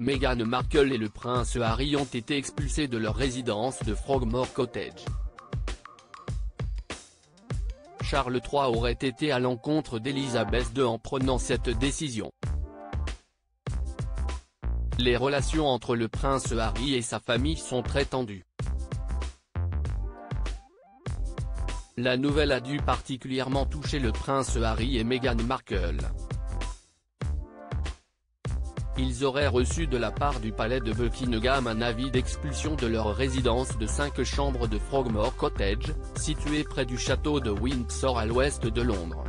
Meghan Markle et le prince Harry ont été expulsés de leur résidence de Frogmore Cottage. Charles III aurait été à l'encontre d'Elisabeth II en prenant cette décision. Les relations entre le prince Harry et sa famille sont très tendues. La nouvelle a dû particulièrement toucher le prince Harry et Meghan Markle. Ils auraient reçu de la part du palais de Buckingham un avis d'expulsion de leur résidence de 5 chambres de Frogmore Cottage, située près du château de Windsor à l'ouest de Londres.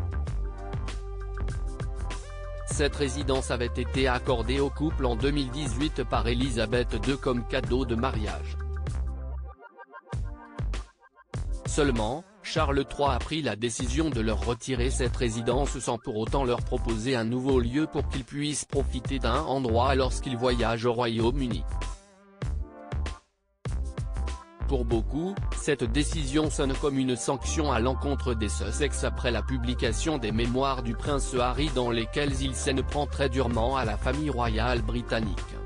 Cette résidence avait été accordée au couple en 2018 par Elisabeth II comme cadeau de mariage. Seulement, Charles III a pris la décision de leur retirer cette résidence sans pour autant leur proposer un nouveau lieu pour qu'ils puissent profiter d'un endroit lorsqu'ils voyagent au Royaume-Uni. Pour beaucoup, cette décision sonne comme une sanction à l'encontre des Sussex après la publication des mémoires du prince Harry dans lesquelles il s'en prend très durement à la famille royale britannique.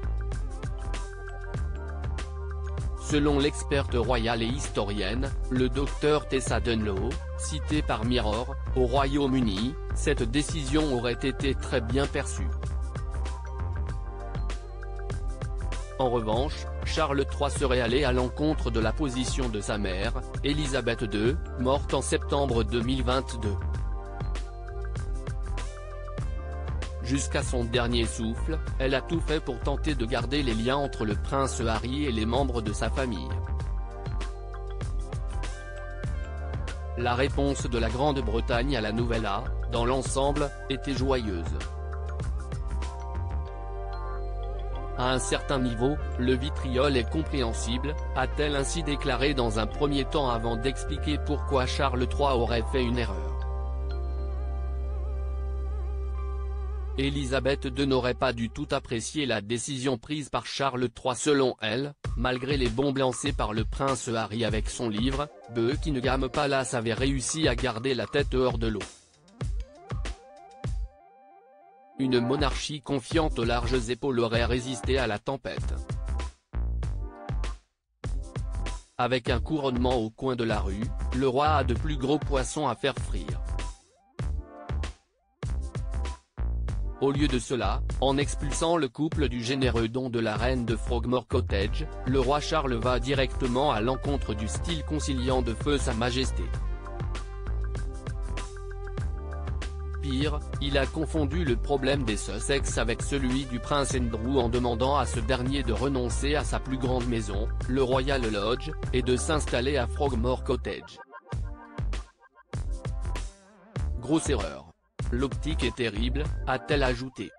Selon l'experte royale et historienne, le docteur Tessa Dunlow, citée par Mirror, au Royaume-Uni, cette décision aurait été très bien perçue. En revanche, Charles III serait allé à l'encontre de la position de sa mère, Elisabeth II, morte en septembre 2022. Jusqu'à son dernier souffle, elle a tout fait pour tenter de garder les liens entre le prince Harry et les membres de sa famille. La réponse de la Grande-Bretagne à la nouvelle a, dans l'ensemble, été joyeuse. À un certain niveau, le vitriol est compréhensible, a-t-elle ainsi déclaré dans un premier temps avant d'expliquer pourquoi Charles III aurait fait une erreur. Elisabeth II n'aurait pas du tout apprécié la décision prise par Charles III selon elle, malgré les bombes lancées par le prince Harry avec son livre, Buckingham Palace avait réussi à garder la tête hors de l'eau. Une monarchie confiante aux larges épaules aurait résisté à la tempête. Avec un couronnement au coin de la rue, le roi a de plus gros poissons à faire frire. Au lieu de cela, en expulsant le couple du généreux don de la reine de Frogmore Cottage, le roi Charles va directement à l'encontre du style conciliant de feu Sa Majesté. Pire, il a confondu le problème des Sussex avec celui du prince Andrew en demandant à ce dernier de renoncer à sa plus grande maison, le Royal Lodge, et de s'installer à Frogmore Cottage. Grosse erreur. L'optique est terrible, a-t-elle ajouté.